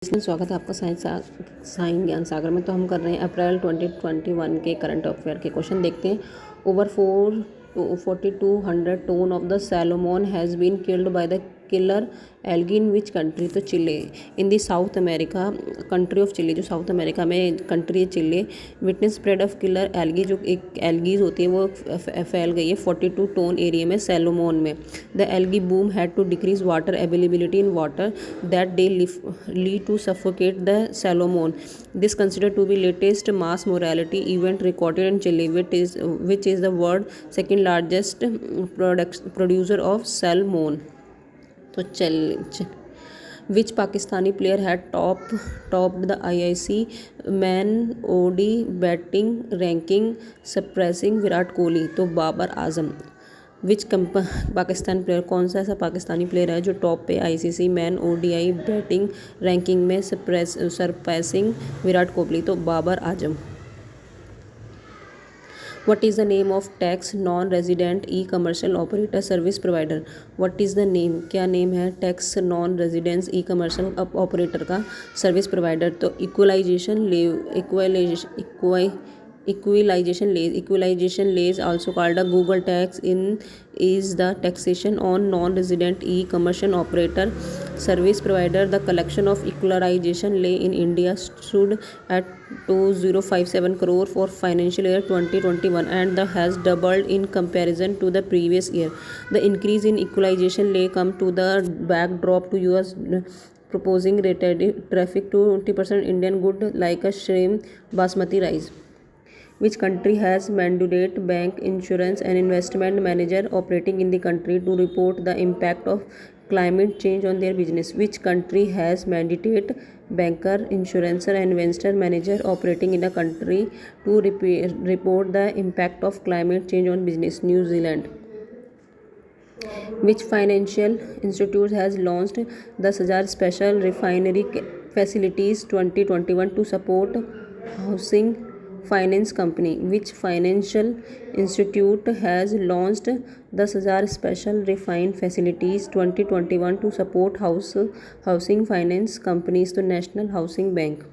स्वागत है आपका साइंस ज्ञान सागर में। तो हम कर रहे हैं अप्रैल 2021 के करंट अफेयर के क्वेश्चन देखते हैं। Over 4200 ton of the salmon has been killed by the killer algae in which country. तो Chile in the South America country of Chile, जो साउथ अमेरिका में कंट्री है Chile, witness spread of killer algae, जो एक algae होती है वो फैल गई है 42 टन एरिया में सैल्मन में। The algae boom had to decrease water availability in water that they lead to suffocate the salmon. This considered to be latest mass mortality event recorded in Chile, which is the world second largest producer of salmon. तो which Pakistani player had topped the IIC man OD batting ranking surpassing Virat Kohli? तो बाबर आजम। विच Pakistan player, कौन सा ऐसा Pakistani player है जो top पे ICC man ODI batting ranking में सरपैसिंग विराट कोहली? तो Babar Azam. What is the name of tax non-resident e-commercial operator service provider? What is the name, क्या नेम है टैक्स नॉन रेजिडेंस ई कमर्शियल ऑपरेटर का सर्विस प्रोवाइडर? तो equalization lays also called a Google tax is the taxation on non-resident e-commerce operator service provider. The collection of equalization lay in India stood at 2057 crore for financial year 2021 and has doubled in comparison to the previous year. The increase in equalization lay come to the backdrop to US proposing rated traffic to 20% Indian good like a shrimp basmati rice. Which country has mandated bank, insurance and investment manager operating in the country to report the impact of climate change on their business? Which country has mandated banker, insurance and investment manager operating in a country to report the impact of climate change on business? New Zealand. Which financial institute has launched 10,000 special refinery facilities 2021 to support housing finance company? Which financial institute has launched 10,000 special refined facilities 2021 to support housing finance companies? to National Housing Bank.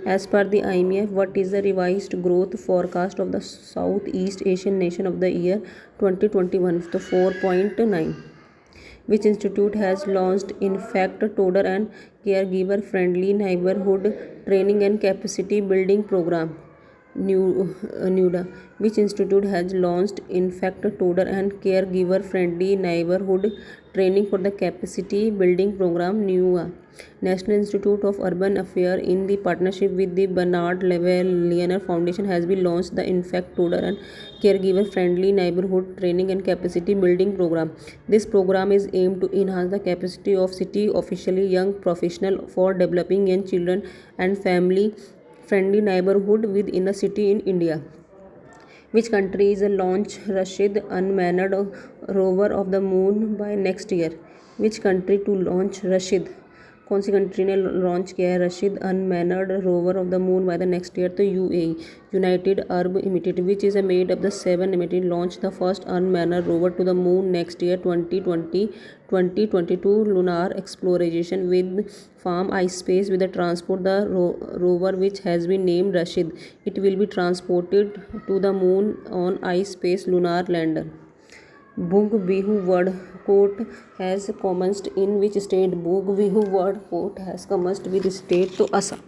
As per the IMF, what is the revised growth forecast of the Southeast Asian nation of the year 2021? to 4.9. Which institute has launched Infect Toddler and Caregiver Friendly Neighborhood Training and Capacity Building Program? Nuda. Which institute has launched Infect Toddler and Caregiver Friendly Neighborhood Training for the Capacity Building Program? NUA. National Institute of Urban Affairs in the partnership with the Bernard Leonard Foundation has been launched the Infect Toddler and Caregiver Friendly Neighborhood Training and Capacity Building Program. This program is aimed to enhance the capacity of city officially young professionals for developing young children and family friendly neighborhood within the city in India. Which country is launch Rashid unmanned rover of the moon by next year? Which country to launch Rashid? कौन सी country ने launch किया है Rashid unmanned rover of the moon by the next year? तो UAE, United Arab emirate. Which is made of the 7 emirate launch the first unmanned rover to the moon next year 2022 lunar exploration with farm ice space with the transport the rover which has been named Rashid. It will be transported to the moon on ice space lunar lander. Bung Bihu word court has commenced in which state? Bung Bihu word court has commenced with state to Assam.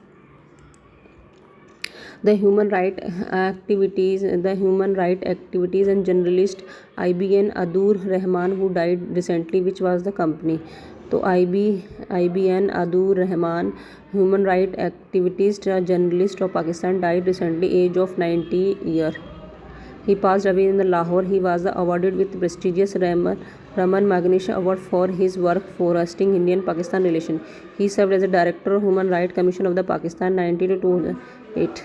The human right activities and journalist IBN Adur Rahman who died recently, which was the company? तो IBN Adur Rahman, human right activist journalist of Pakistan, died recently, age of 90 years. He passed away in Lahore. He was awarded with prestigious Raman Magnesia Award for his work fostering Indian-Pakistan relations. He served as a director of Human Rights Commission of the Pakistan 1998.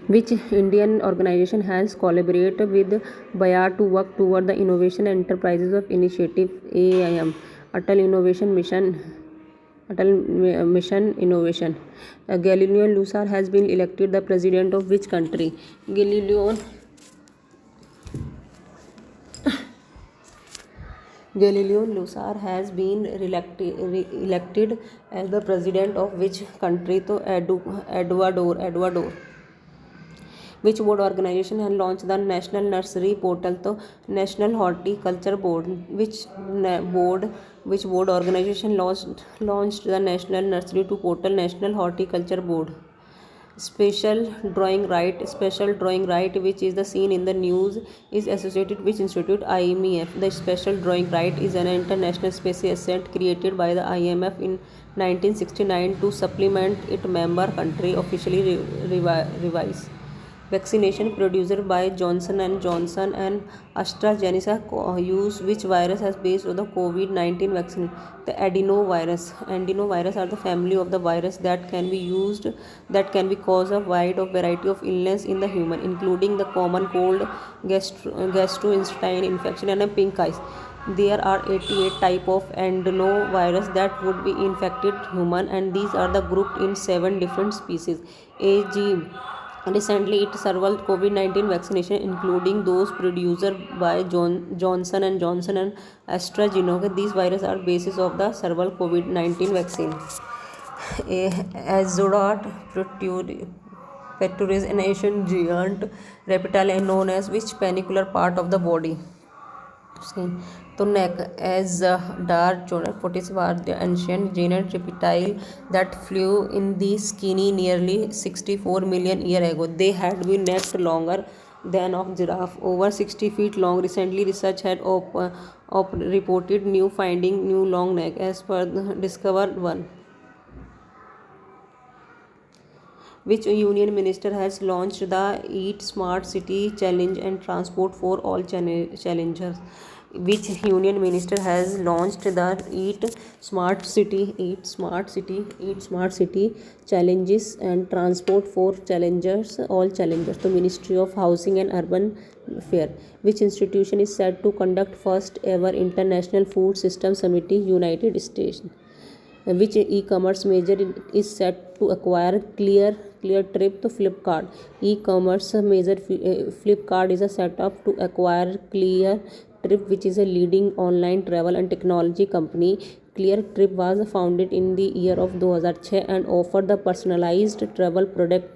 Which Indian organization has collaborated with Bayer to work toward the innovation enterprises of initiative AIM, Atal Innovation Mission Innovation? Galileo Lusar has been elected the president of which country? Galileo Lusar has been elected as the president of which country? तो Ecuador. Which board organization has launched the National Nursery Portal? तो National Horticulture Board. Which board organization launched the National Nursery to Portal? National Horticulture Board. Special drawing right which is the seen in the news is associated with institute? IMF. The special drawing right is an international space asset created by the IMF in 1969 to supplement its member country officially revise vaccination produced by Johnson and Johnson and AstraZeneca use which virus has based on the COVID-19 vaccine? The adenovirus are the family of the virus that can be cause a wide variety of illness in the human, including the common cold, gastrointestinal infection, and a pink eyes. There are 88 type of adenovirus that would be infected human, and these are the grouped in 7 different species. Recently, it several COVID-19 vaccination, including those produced by Johnson and Johnson and AstraZeneca. These viruses are basis of the several COVID-19 vaccine. Azorot Peturis, an ancient giant reptile known as which panicular part of the body? Skin. तो neck. As dark Chonapotis were the ancient giant reptile that flew in the skinny nearly 64 million years ago. They had been neck longer than of giraffe, over 60 feet long. Recently, research had reported new finding new long neck as per the discovered one. Which union minister has launched the Eat Smart City Challenge and Transport for All Challengers? Which union minister has launched the Eat Smart City Challenges and Transport for All Challengers? The Ministry of Housing and Urban Affairs. Which institution is set to conduct first ever International Food System Summit, United States? Which e-commerce major is set to acquire Clear Trip to Flipkart? E-commerce major Flipkart is a setup to acquire Clear Trip, which is a leading online travel and technology company. Clear Trip was founded in the year of 2006 and offered the personalized travel product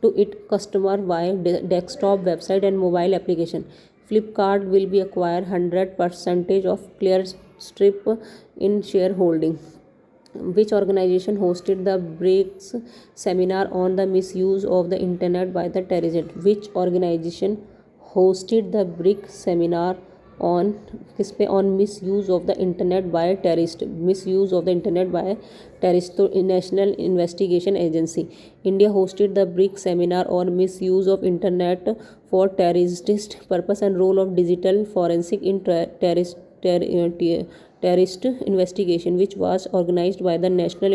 to its customer via desktop, website, and mobile application. Flipkart will be acquire 100% of Clear Trip in shareholding. Which organization hosted the BRICS seminar on the misuse of the internet by the terrorists? Which organization hosted the BRICS seminar on misuse of the internet by terrorists? So, National Investigation Agency. India hosted the BRICS seminar on misuse of internet for terrorist purpose and role of digital forensic in terrorist investigation, which was organized by the National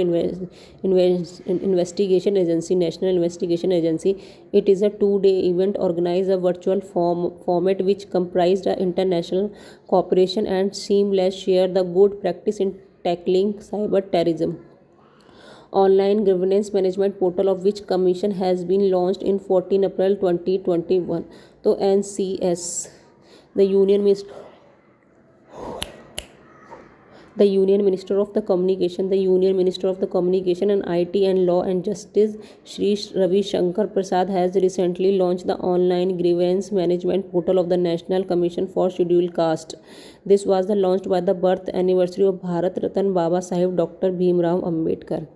Investigation Agency. It is a 2-day event organized a virtual format which comprised international cooperation and seamless share the good practice in tackling cyber terrorism. Online governance management portal of which commission has been launched in 14 April 2021. So NCS. The Union Minister of the Communication and IT and Law and Justice, Shri Ravi Shankar Prasad, has recently launched the online grievance management portal of the National Commission for Scheduled Caste. This was launched by the birth anniversary of Bharat Ratna Baba Saheb Dr. Bhimrao Ambedkar.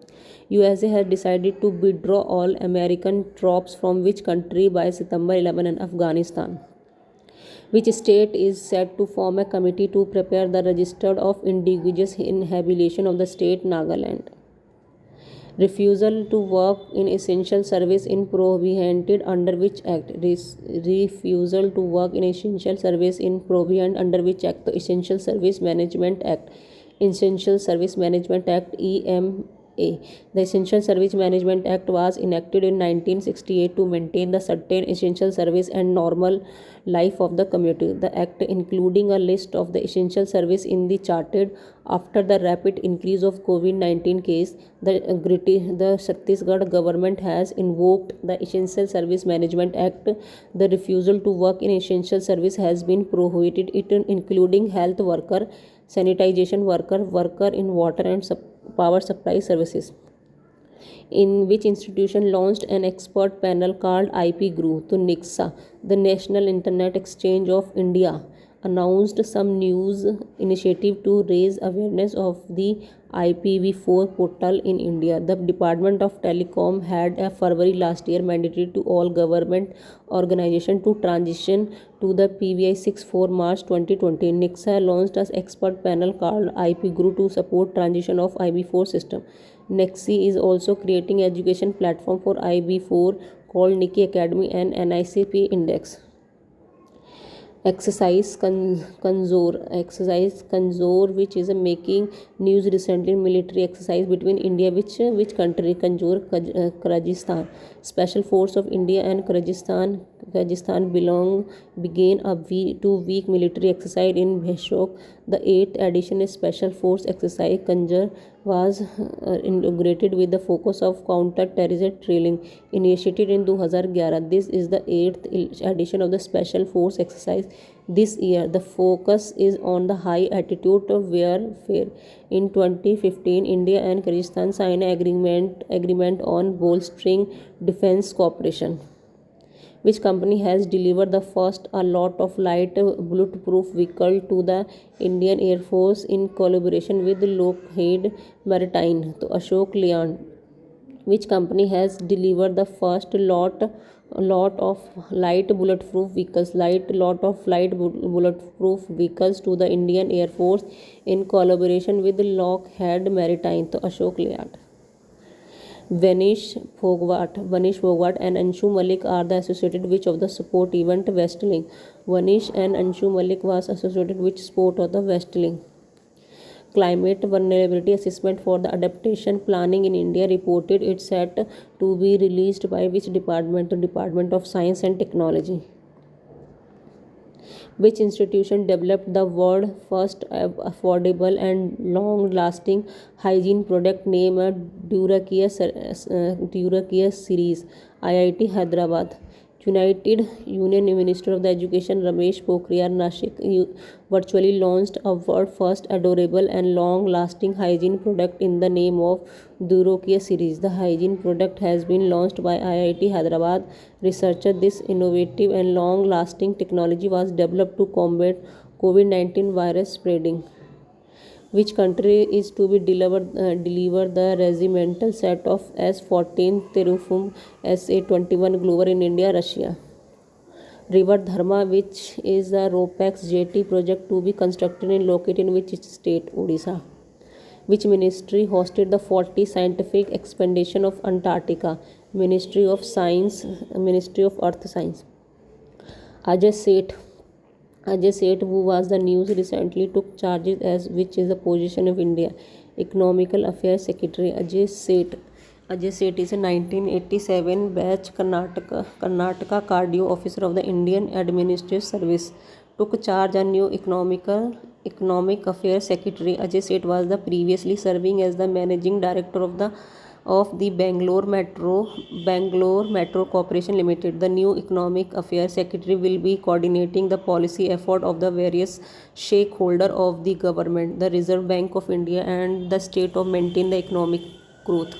USA has decided to withdraw all American troops from which country by September 11 and Afghanistan? Which state is set to form a committee to prepare the register of indigenous inhabitation of the state Nagaland? Refusal to work in essential service in prohibited under which act? Refusal to work in essential service in prohibited under which act? The Essential Service Management Act. EMA. The Essential Service Management Act was enacted in 1968 to maintain the certain essential service and normal life of the community. The act, including a list of the essential service in the charted after the rapid increase of COVID-19 case, the Chhattisgarh government has invoked the Essential Service Management Act. The refusal to work in essential service has been prohibited, it including health worker, sanitization worker in water and power supply services. In which institution launched an expert panel called IP Guru. To NICSA, the National Internet Exchange of India, announced some news initiative to raise awareness of the IPv4 portal in India. The Department of Telecom had a February last year mandated to all government organizations to transition to the PVI-6 for March 2020. NICSA launched an expert panel called IP Guru to support transition of IPv4 system. NEXI is also creating education platform for IB4 called Nikki Academy and NICP Index. Exercise Kanzor, which is making news recently. Military exercise between India which country? Kanzor, Kyrgyzstan. Special Force of India and Kyrgyzstan began a 2-week military exercise in Bheshok. The 8th edition of Special Force Exercise Kanzor was inaugurated with the focus of counter-terrorism training initiated in 2011. This is the 8th edition of the Special Force Exercise. This year, the focus is on the high altitude of warfare. In 2015, India and Kyrgyzstan signed an agreement on bolstering defense cooperation. Which company has delivered the first a lot of light bulletproof vehicle to the Indian Air Force in collaboration with Lockheed Martin? To Ashok Leyland. Which company has delivered the first lot of light bulletproof vehicles to the Indian Air Force in collaboration with Lockheed Martin? To Ashok Leyland. Vanish Phogwat and Anshu Malik are the associated which of the sport event? Wrestling. Vanish and Anshu Malik was associated with sport of the wrestling. Climate vulnerability assessment for the adaptation planning in India reported it set to be released by which department? The Department of Science and Technology. Which institution developed the world's first affordable and long-lasting hygiene product named DuraCare series? IIT Hyderabad. United Union Minister of the Education Ramesh Pokhriyal Nishink virtually launched a world's first adorable and long-lasting hygiene product in the name of DuraCare series. The hygiene product has been launched by IIT Hyderabad researchers. This innovative and long-lasting technology was developed to combat COVID-19 virus spreading. Which country is to be deliver the regimental set of S-14 Terufum SA-21 Glover in India? Russia. River Dharma, which is the RoPax jetty project to be constructed and located in which state? Odisha. Which ministry hosted the 40th scientific expedition of Antarctica? Ministry of Earth Science. Ajay Seth, who was the news recently, took charges as which is the position of India? Economical Affairs Secretary. Ajay Seth is a 1987 batch Karnataka Cardio Officer of the Indian Administrative Service. Took charge as new Economic Affairs Secretary. Ajay Seth was the previously serving as the Managing Director of the Bangalore Metro Corporation Limited. The new Economic Affairs Secretary will be coordinating the policy effort of the various stakeholders of the government, the Reserve Bank of India and the state to maintain the economic growth.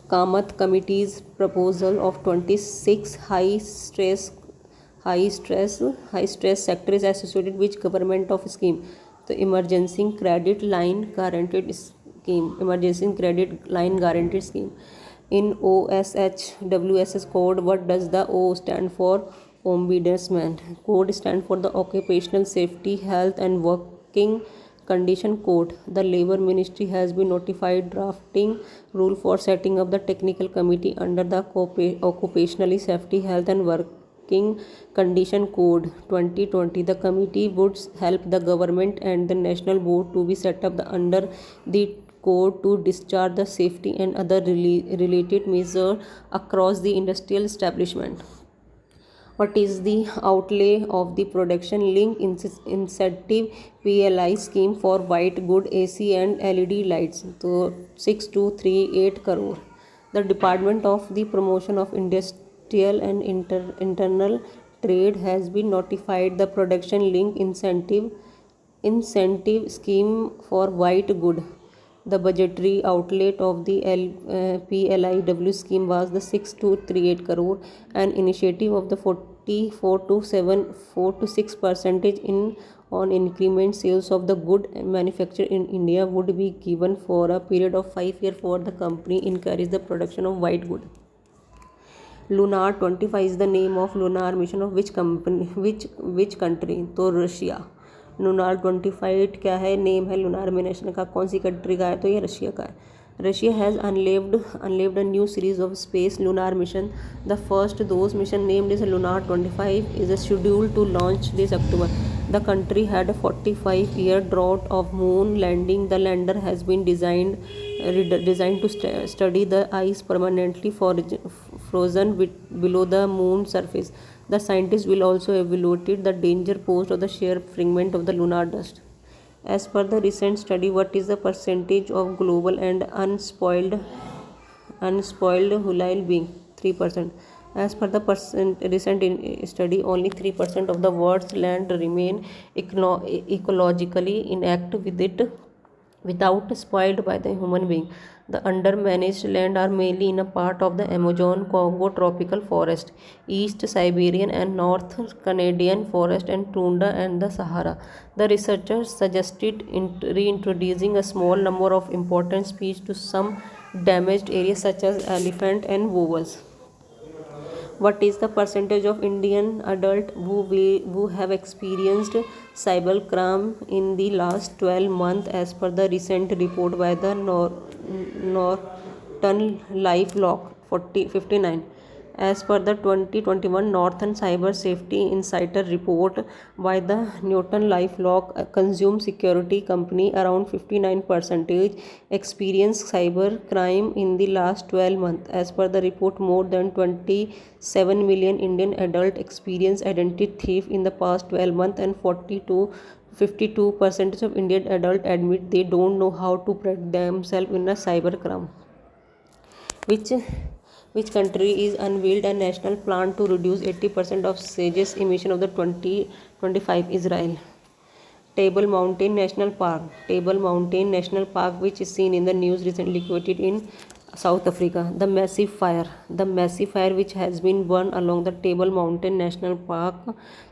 Kamath Committee's proposal of 26 high stress sector is associated with government of scheme. The Emergency Credit Line Guaranteed Scheme. In WSS code, what does the O stand for? Ombudsman. Code stand for the Occupational Safety, Health and Working Condition Code. The Labour Ministry has been notified drafting rule for setting up the technical committee under the Occupational Safety, Health and Working Condition Code 2020. The committee would help the government and the national board to be set up under the code to discharge the safety and other related measures across the industrial establishment. What is the outlay of the production link incentive PLI scheme for white good AC and LED lights? So 6238 crore. The Department of the Promotion of Industrial and Internal Trade has been notified the production link incentive incentive scheme for white good. The budgetary outlay of the PLIW scheme was the 6 to 38 crore, an initiative of the 44 to 4 to 6 percentage in on increment sales of the good manufactured in India would be given for a period of 5 years for the company encourage the production of white good. Lunar 25 is the name of lunar mission of which company which country? तो Russia. Lunar 25 क्या है? Name है lunar mission का. कौन सी country का है? तो ये रशिया का है. Russia has unveiled a new series of space lunar mission. The first those mission named is Lunar 25 is scheduled to launch this October. The country had a 45-year drought of moon landing. The lander has been designed to study the ice permanently frozen below the moon surface. The scientists will also evaluate the danger posed of the sheer fragment of the lunar dust. As per the recent study, what is the percentage of global and unspoiled hull being? 3%. As per the recent study, only 3% of the world's land remain ecologically intact without spoiled by the human being. The under-managed land are mainly in a part of the Amazon Congo tropical forest, East Siberian and North Canadian forest and tundra and the Sahara. The researchers suggested reintroducing a small number of important species to some damaged areas such as elephant and wolves. What is the percentage of Indian adults who have experienced cybercrime in the last 12 months as per the recent report by the Norton LifeLock 59? As per the 2021 Northern Cyber Safety Insider report by the Norton LifeLock, a consumer security company, around 59% experienced cyber crime in the last 12 months. As per the report, more than 27 million Indian adults experienced identity theft in the past 12 months, and 52% of Indian adults admit they don't know how to protect themselves in a cyber crime. Which country is unveiled a national plan to reduce 80% of SAGES emission of the 2025? Israel. Table Mountain National Park. Table Mountain National Park, which is seen in the news recently, located in South Africa. The massive fire which has been burned along the Table Mountain National Park,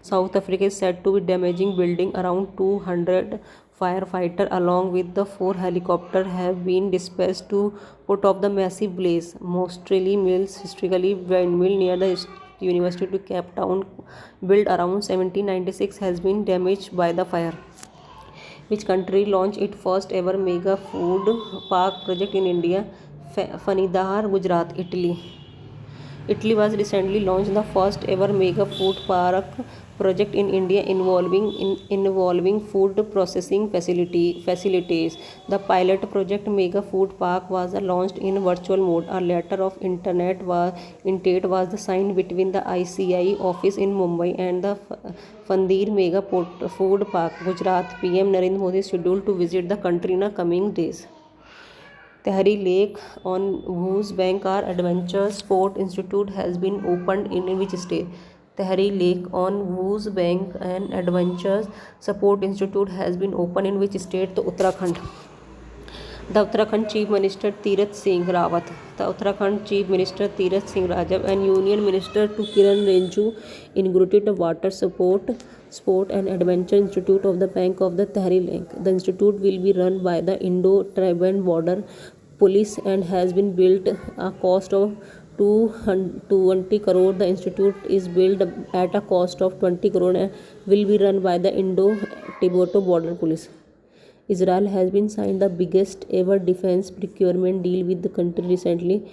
South Africa, is said to be damaging building. Around 200 firefighters along with the 4 helicopters have been dispatched to put off the massive blaze. Mostreley Mills, historically windmill near the University to Cape Town, built around 1796, has been damaged by the fire. Which country launched its first ever mega food park project in India? Fanidar, Gujarat. Italy was recently launched the first ever mega food park project in India involving food processing facilities. The pilot project Mega Food Park was launched in virtual mode. A letter of intent was signed between the ICI office in Mumbai and the Fandir Mega Food Park, Gujarat. PM Narendra Modi is scheduled to visit the country in the coming days. Tehri Lake, on whose bank our Adventure Sport Institute has been opened in which state? Tehri Lake, on whose bank an Adventure Sport Institute has been opened in which state? To Uttarakhand. The Uttarakhand Chief Minister Tirath Singh Rawat. And Union Minister to Kiran Rijiju inaugurated the Water Sport and Adventure Institute of the bank of the Tehri Lake. The institute will be run by the Indo-Tibetan Border Police and has been built a cost of 20 crore. The institute is built at a cost of 20 crore and will be run by the Indo-Tibetan Border Police. Israel has been signed the biggest ever defense procurement deal with the country recently.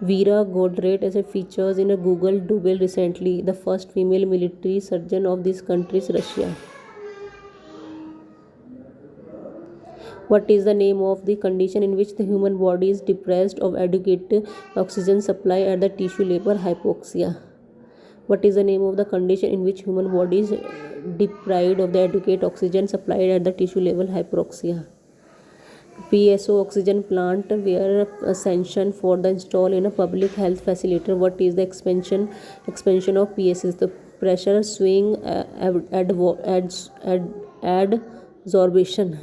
Vera Godret as a features in a Google Doodle recently. The first female military surgeon of this country is Russia. What is the name of the condition in which the human body is deprived of adequate oxygen supply at the tissue level? Hypoxia. What is the name of the condition in which human body is deprived of the adequate oxygen supplied at the tissue level? Hypoxia. PSO oxygen plant were sanctioned for the install in a public health facility. What is the expansion of PSO? The pressure swing adsorption.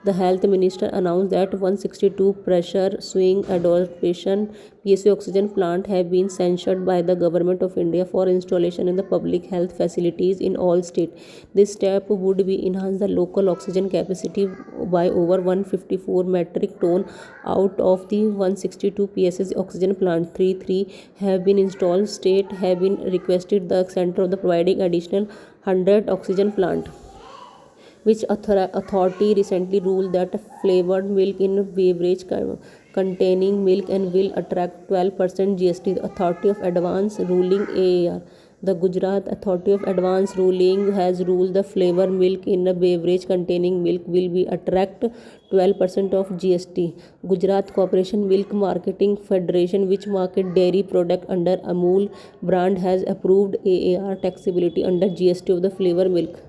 The health minister announced that 162 pressure swing adsorption PSA oxygen plant have been sanctioned by the Government of India for installation in the public health facilities in all states. This step would be enhance the local oxygen capacity by over 154 metric ton. Out of the 162 PSA oxygen plant, 33 have been installed. State have been requested the center of the providing additional 100 oxygen plant, which authority recently ruled that flavored milk in beverage containing milk and will attract 12% GST. The Authority of Advance Ruling AAR. The Gujarat Authority of Advance Ruling has ruled the flavored milk in a beverage containing milk will be attract 12% of GST. Gujarat Corporation Milk Marketing Federation, which market dairy product under Amul brand, has approved AAR taxability under GST of the flavored milk.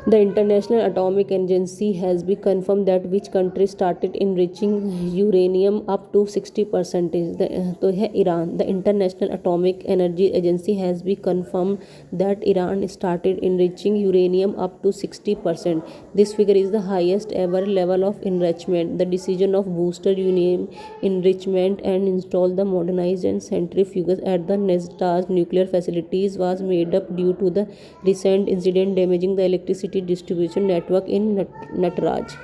The International Atomic Agency has been confirmed that which country started enriching uranium up to 60%. Iran. The International Atomic Energy Agency has been confirmed that Iran started enriching uranium up to 60%. This figure is the highest ever level of enrichment. The decision of booster uranium enrichment and install the modernized and centrifuges at the Natanz nuclear facilities was made up due to the recent incident damaging the electricity distribution network in Natanz.